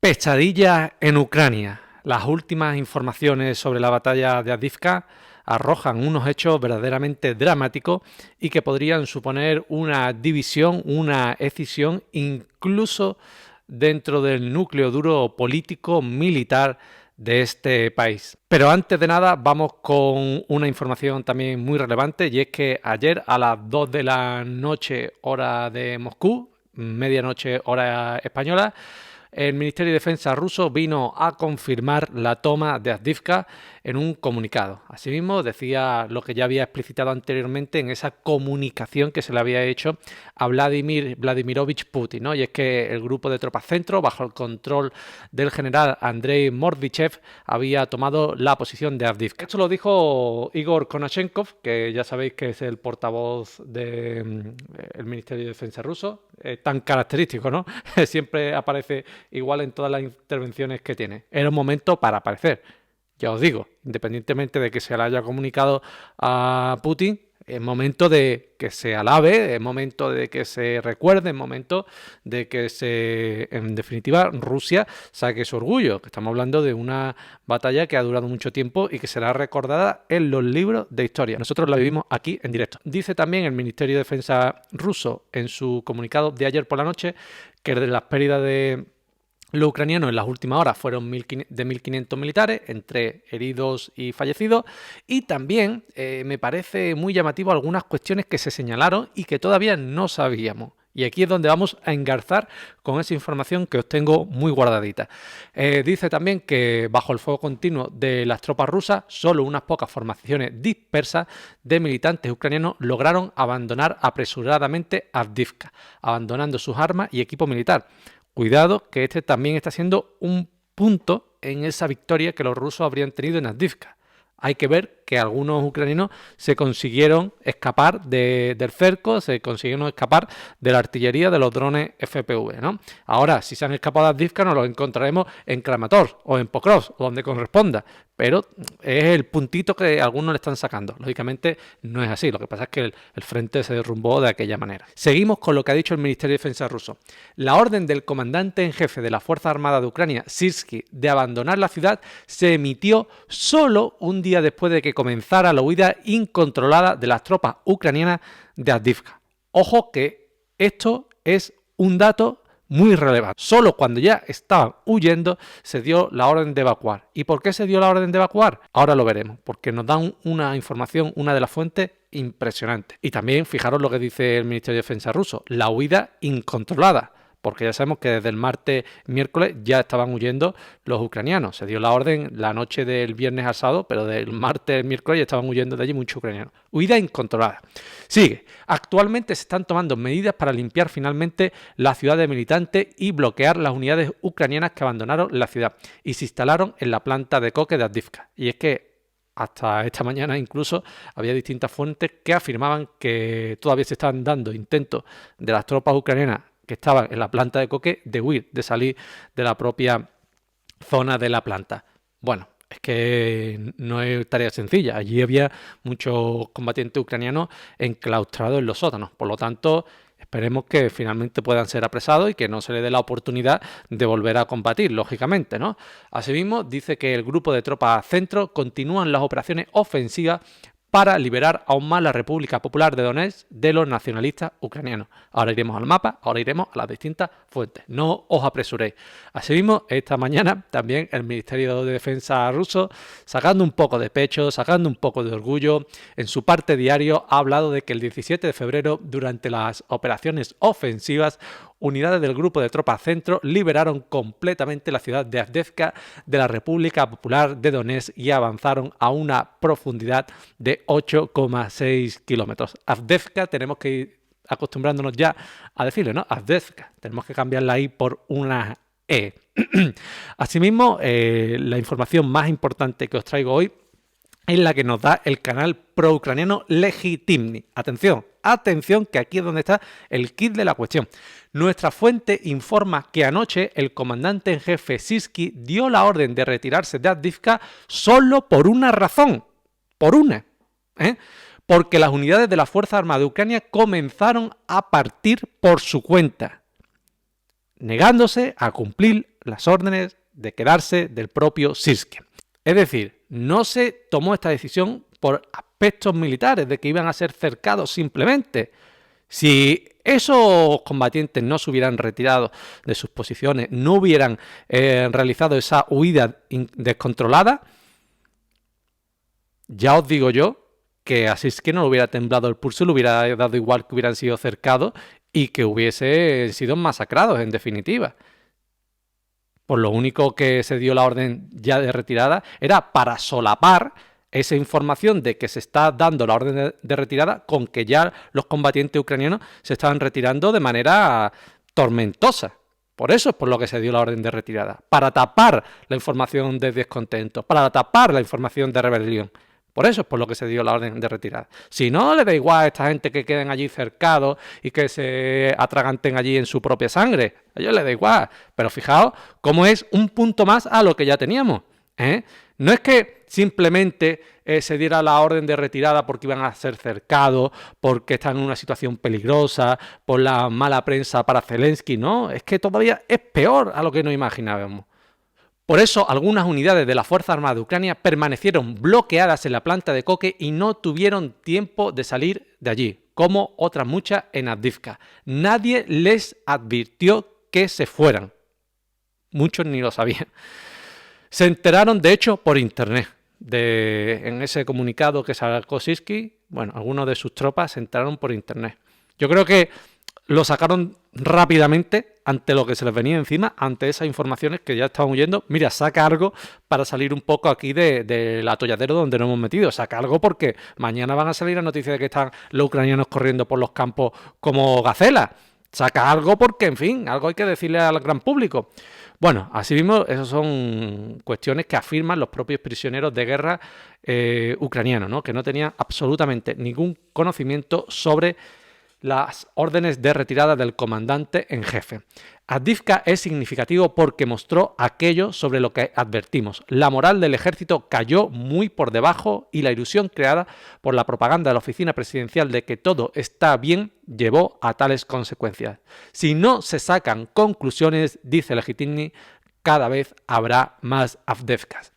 Pesadilla en Ucrania. Las últimas informaciones sobre la batalla de Avdiivka arrojan unos hechos verdaderamente dramáticos y que podrían suponer una división, una escisión, incluso dentro del núcleo duro político militar de este país. Pero antes de nada vamos con una información también muy relevante, y es que ayer a las 2 de la noche hora de Moscú, medianoche hora española, el Ministerio de Defensa ruso vino a confirmar la toma de Avdiivka en un comunicado. Asimismo, decía lo que ya había explicitado anteriormente en esa comunicación que se le había hecho a Vladimir Vladimirovich Putin, ¿no? Y es que el grupo de tropas centro, bajo el control del general Andrei Mordvichev, había tomado la posición de Avdiivka. Esto lo dijo Igor Konashenkov, que ya sabéis que es el portavoz del Ministerio de Defensa ruso, tan característico, ¿no? Siempre aparece igual en todas las intervenciones que tiene. Era un momento para aparecer. Ya os digo, independientemente de que se le haya comunicado a Putin, es momento de que se alabe, es momento de que se recuerde, es momento de que en definitiva, Rusia saque su orgullo, que estamos hablando de una batalla que ha durado mucho tiempo y que será recordada en los libros de historia. Nosotros la vivimos aquí en directo. Dice también el Ministerio de Defensa ruso en su comunicado de ayer por la noche que de las pérdidas de los ucranianos en las últimas horas fueron de 1.500 militares, entre heridos y fallecidos, y también me parece muy llamativo algunas cuestiones que se señalaron y que todavía no sabíamos. Y aquí es donde vamos a engarzar con esa información que os tengo muy guardadita. Dice también que bajo el fuego continuo de las tropas rusas, solo unas pocas formaciones dispersas de militantes ucranianos lograron abandonar apresuradamente Avdiivka, abandonando sus armas y equipo militar. Cuidado, que este también está siendo un punto en esa victoria que los rusos habrían tenido en Avdiivka. Hay que ver que algunos ucranianos se consiguieron escapar del cerco, se consiguieron escapar de la artillería de los drones FPV, ¿no? Ahora, si se han escapado de Avdiivka, nos los encontraremos en Kramatorsk o en Pokrovsk, o donde corresponda. Pero es el puntito que algunos le están sacando. Lógicamente no es así. Lo que pasa es que el frente se derrumbó de aquella manera. Seguimos con lo que ha dicho el Ministerio de Defensa ruso. La orden del comandante en jefe de la Fuerza Armada de Ucrania, Syrskyi, de abandonar la ciudad se emitió solo un día después de que comenzara la huida incontrolada de las tropas ucranianas de Avdiivka. Ojo que esto es un dato muy relevante. Solo cuando ya estaban huyendo se dio la orden de evacuar. ¿Y por qué se dio la orden de evacuar? Ahora lo veremos, porque nos dan una información, una de las fuentes impresionante. Y también fijaros lo que dice el Ministerio de Defensa ruso, la huida incontrolada. Porque ya sabemos que desde el martes, miércoles, ya estaban huyendo los ucranianos. Se dio la orden la noche del viernes al sábado, pero del martes, miércoles, ya estaban huyendo de allí muchos ucranianos. Huida incontrolada. Sigue. Actualmente se están tomando medidas para limpiar finalmente la ciudad de militantes y bloquear las unidades ucranianas que abandonaron la ciudad y se instalaron en la planta de coque de Avdiivka. Y es que hasta esta mañana incluso había distintas fuentes que afirmaban que todavía se estaban dando intentos de las tropas ucranianas que estaban en la planta de coque de huir, de salir de la propia zona de la planta. Bueno, es que no es tarea sencilla. Allí había muchos combatientes ucranianos enclaustrados en los sótanos. Por lo tanto, esperemos que finalmente puedan ser apresados y que no se les dé la oportunidad de volver a combatir, lógicamente, ¿no? Asimismo, dice que el grupo de tropas centro continúan las operaciones ofensivas para liberar aún más la República Popular de Donetsk de los nacionalistas ucranianos. Ahora iremos al mapa, ahora iremos a las distintas fuentes. No os apresuréis. Asimismo, esta mañana también el Ministerio de Defensa ruso, sacando un poco de pecho, sacando un poco de orgullo, en su parte diario ha hablado de que el 17 de febrero, durante las operaciones ofensivas, unidades del grupo de tropas centro liberaron completamente la ciudad de Avdiivka de la República Popular de Donetsk y avanzaron a una profundidad de 8,6 kilómetros. Avdiivka, tenemos que ir acostumbrándonos ya a decirlo, ¿no? Avdiivka, tenemos que cambiarla ahí por una E. Asimismo, la información más importante que os traigo hoy es la que nos da el canal pro-ucraniano Legitimny. Atención, atención, que aquí es donde está el kit de la cuestión. Nuestra fuente informa que anoche el comandante en jefe Syrskyi dio la orden de retirarse de Avdiivka solo por una razón. Por una. Porque las unidades de la Fuerza Armada de Ucrania comenzaron a partir por su cuenta, negándose a cumplir las órdenes de quedarse del propio Sirski. Es decir, no se tomó esta decisión por aspectos militares, de que iban a ser cercados simplemente. Si esos combatientes no se hubieran retirado de sus posiciones, no hubieran realizado esa huida descontrolada, ya os digo yo que así es que no le hubiera temblado el pulso, le hubiera dado igual que hubieran sido cercados y que hubiesen sido masacrados, en definitiva. Por lo único que se dio la orden ya de retirada era para solapar esa información de que se está dando la orden de retirada con que ya los combatientes ucranianos se estaban retirando de manera tormentosa. Por eso es por lo que se dio la orden de retirada, para tapar la información de descontento, para tapar la información de rebelión. Por eso es por lo que se dio la orden de retirada. Si no, le da igual a esta gente que queden allí cercados y que se atraganten allí en su propia sangre. A ellos les da igual. Pero fijaos cómo es un punto más a lo que ya teníamos. No es que simplemente se diera la orden de retirada porque iban a ser cercados, porque están en una situación peligrosa, por la mala prensa para Zelensky. No, es que todavía es peor a lo que nos imaginábamos. Por eso, algunas unidades de la Fuerza Armada de Ucrania permanecieron bloqueadas en la planta de coque y no tuvieron tiempo de salir de allí, como otras muchas en Avdiivka. Nadie les advirtió que se fueran. Muchos ni lo sabían. Se enteraron, de hecho, por internet. En ese comunicado que sacó Sirski, bueno, algunos de sus tropas se enteraron por internet. Yo creo que lo sacaron rápidamente ante lo que se les venía encima, ante esas informaciones que ya estaban huyendo. Mira, saca algo para salir un poco aquí del atolladero donde nos hemos metido. Saca algo porque mañana van a salir las noticias de que están los ucranianos corriendo por los campos como gacelas. Saca algo porque, en fin, algo hay que decirle al gran público. Bueno, así mismo, esas son cuestiones que afirman los propios prisioneros de guerra ucranianos, ¿no? Que no tenían absolutamente ningún conocimiento sobre las órdenes de retirada del comandante en jefe. Avdiivka es significativo porque mostró aquello sobre lo que advertimos. La moral del ejército cayó muy por debajo y la ilusión creada por la propaganda de la oficina presidencial de que todo está bien llevó a tales consecuencias. Si no se sacan conclusiones, dice Legitiny, cada vez habrá más Avdiivkas.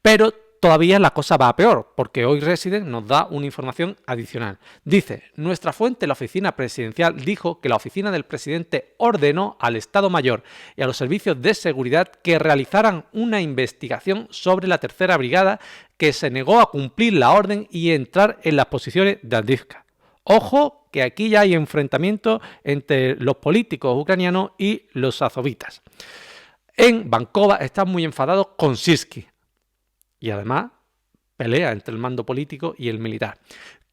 Pero todavía la cosa va a peor, porque hoy Resident nos da una información adicional. Dice, nuestra fuente en la oficina presidencial dijo que la oficina del presidente ordenó al Estado Mayor y a los servicios de seguridad que realizaran una investigación sobre la tercera brigada que se negó a cumplir la orden y entrar en las posiciones de Avdiivka. Ojo, que aquí ya hay enfrentamiento entre los políticos ucranianos y los azovitas. En Bankova están muy enfadados con Sirski. Y además, pelea entre el mando político y el militar,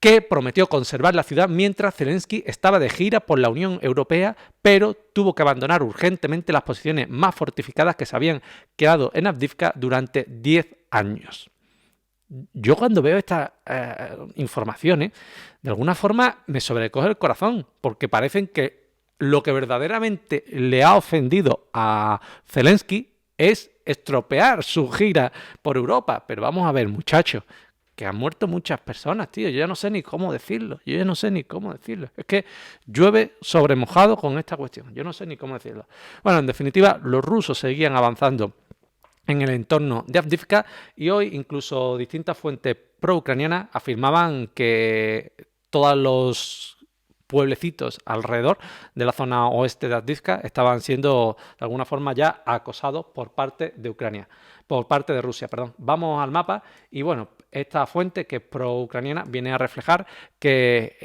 que prometió conservar la ciudad mientras Zelensky estaba de gira por la Unión Europea, pero tuvo que abandonar urgentemente las posiciones más fortificadas que se habían quedado en Avdiivka durante 10 años. Yo cuando veo estas informaciones, de alguna forma me sobrecoge el corazón, porque parecen que lo que verdaderamente le ha ofendido a Zelensky es estropear su gira por Europa. Pero vamos a ver, muchachos, que han muerto muchas personas, tío. Yo ya no sé ni cómo decirlo. Es que llueve sobre mojado con esta cuestión. Yo no sé ni cómo decirlo. Bueno, en definitiva, los rusos seguían avanzando en el entorno de Avdiivka y hoy incluso distintas fuentes pro-ucranianas afirmaban que todos los pueblecitos alrededor de la zona oeste de Avdiivka estaban siendo de alguna forma ya acosados por parte de Ucrania, por parte de Rusia, perdón. Vamos al mapa y bueno, esta fuente que es pro-ucraniana viene a reflejar que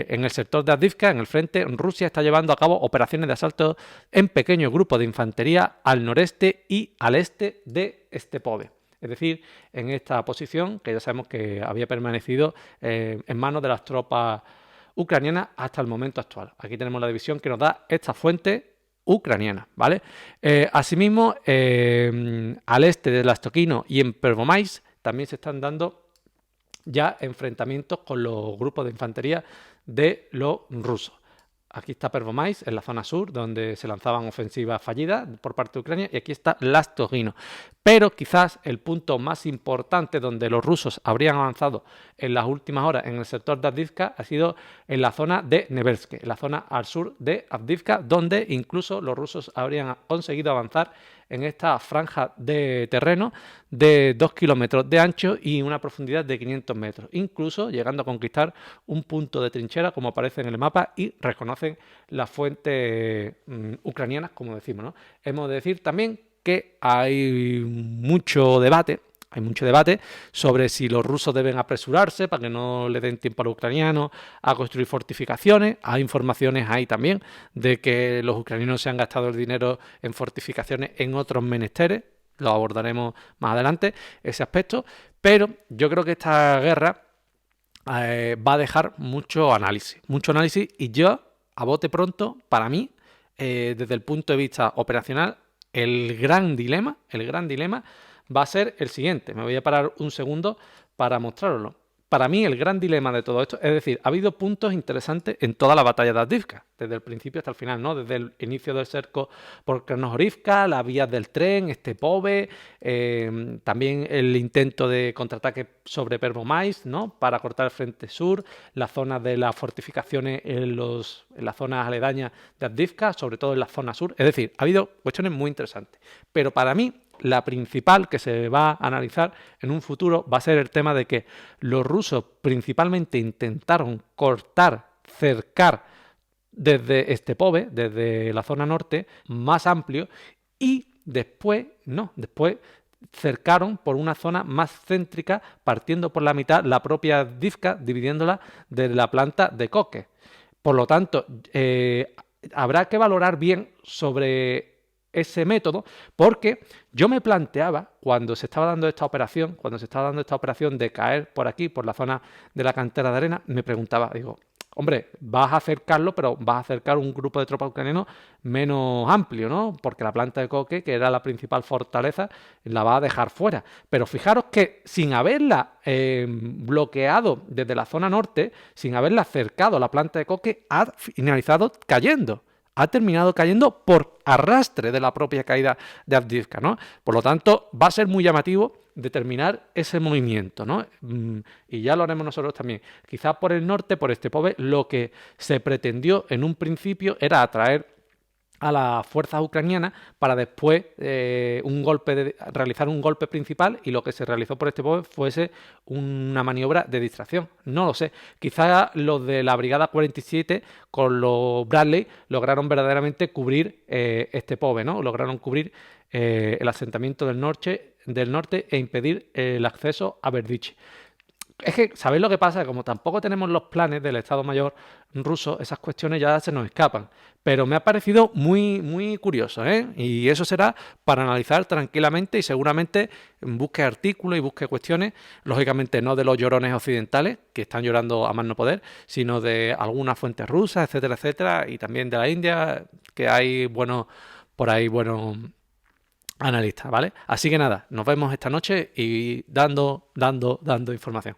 en el sector de Avdiivka, en el frente, Rusia está llevando a cabo operaciones de asalto en pequeños grupos de infantería al noreste y al este de Stepove. Es decir, en esta posición que ya sabemos que había permanecido en manos de las tropas ucraniana hasta el momento actual. Aquí tenemos la división que nos da esta fuente ucraniana, ¿vale? Asimismo, al este de Lastokino y en Pervomais también se están dando ya enfrentamientos con los grupos de infantería de los rusos. Aquí está Pervomais, en la zona sur, donde se lanzaban ofensivas fallidas por parte de Ucrania, y aquí está Lastokino. Pero quizás el punto más importante donde los rusos habrían avanzado en las últimas horas en el sector de Avdiivka ha sido en la zona de Nevelsk, en la zona al sur de Avdiivka, donde incluso los rusos habrían conseguido avanzar en esta franja de terreno de 2 kilómetros de ancho y una profundidad de 500 metros, incluso llegando a conquistar un punto de trinchera como aparece en el mapa y reconocen las fuentes ucranianas, como decimos, ¿no? Hemos de decir también que hay mucho debate sobre si los rusos deben apresurarse para que no le den tiempo a los ucranianos a construir fortificaciones. Hay informaciones ahí también de que los ucranianos se han gastado el dinero en fortificaciones en otros menesteres. Lo abordaremos más adelante, ese aspecto. Pero yo creo que esta guerra va a dejar mucho análisis y yo, a bote pronto, para mí, desde el punto de vista operacional, el gran dilema va a ser el siguiente. Me voy a parar un segundo para mostraroslo. Para mí el gran dilema de todo esto, es decir, ha habido puntos interesantes en toda la batalla de Avdiivka, desde el principio hasta el final, ¿no? Desde el inicio del cerco por Krasnohorivka, las vías del tren, Stepove, también el intento de contraataque sobre Pervomais, ¿no? Para cortar el frente sur, las zonas de las fortificaciones en las zonas aledañas de Avdiivka, sobre todo en la zona sur. Es decir, ha habido cuestiones muy interesantes. Pero para mí, la principal que se va a analizar en un futuro va a ser el tema de que los rusos principalmente intentaron cercar desde Stepove, desde la zona norte, más amplio, y después cercaron por una zona más céntrica, partiendo por la mitad la propia Avdiivka, dividiéndola de la planta de Koke. Por lo tanto, habrá que valorar bien sobre ese método, porque yo me planteaba, cuando se estaba dando esta operación de caer por aquí, por la zona de la cantera de arena, me preguntaba, digo, hombre, vas a acercarlo, pero vas a acercar un grupo de tropas ucranianos menos amplio, ¿no? Porque la planta de Koke, que era la principal fortaleza, la va a dejar fuera. Pero fijaros que sin haberla bloqueado desde la zona norte, sin haberla acercado a la planta de Koke, ha finalizado cayendo. Ha terminado cayendo por arrastre de la propia caída de Avdiivka, ¿no? Por lo tanto, va a ser muy llamativo determinar ese movimiento, ¿no? Y ya lo haremos nosotros también. Quizás por el norte, por Stepove, lo que se pretendió en un principio era atraer a las fuerzas ucranianas para después realizar un golpe principal, y lo que se realizó por Stepove fuese una maniobra de distracción. No lo sé. Quizás los de la Brigada 47 con los Bradley lograron verdaderamente cubrir Stepove, ¿no? Lograron cubrir el asentamiento del norte e impedir el acceso a Berdiche. Es que, ¿sabéis lo que pasa? Como tampoco tenemos los planes del Estado Mayor ruso, esas cuestiones ya se nos escapan. Pero me ha parecido muy, muy curioso, ¿eh? Y eso será para analizar tranquilamente y seguramente busque artículos y busque cuestiones, lógicamente no de los llorones occidentales, que están llorando a más no poder, sino de algunas fuentes rusas, etcétera, etcétera, y también de la India, que hay buenos analistas, ¿vale? Así que nada, nos vemos esta noche y dando información.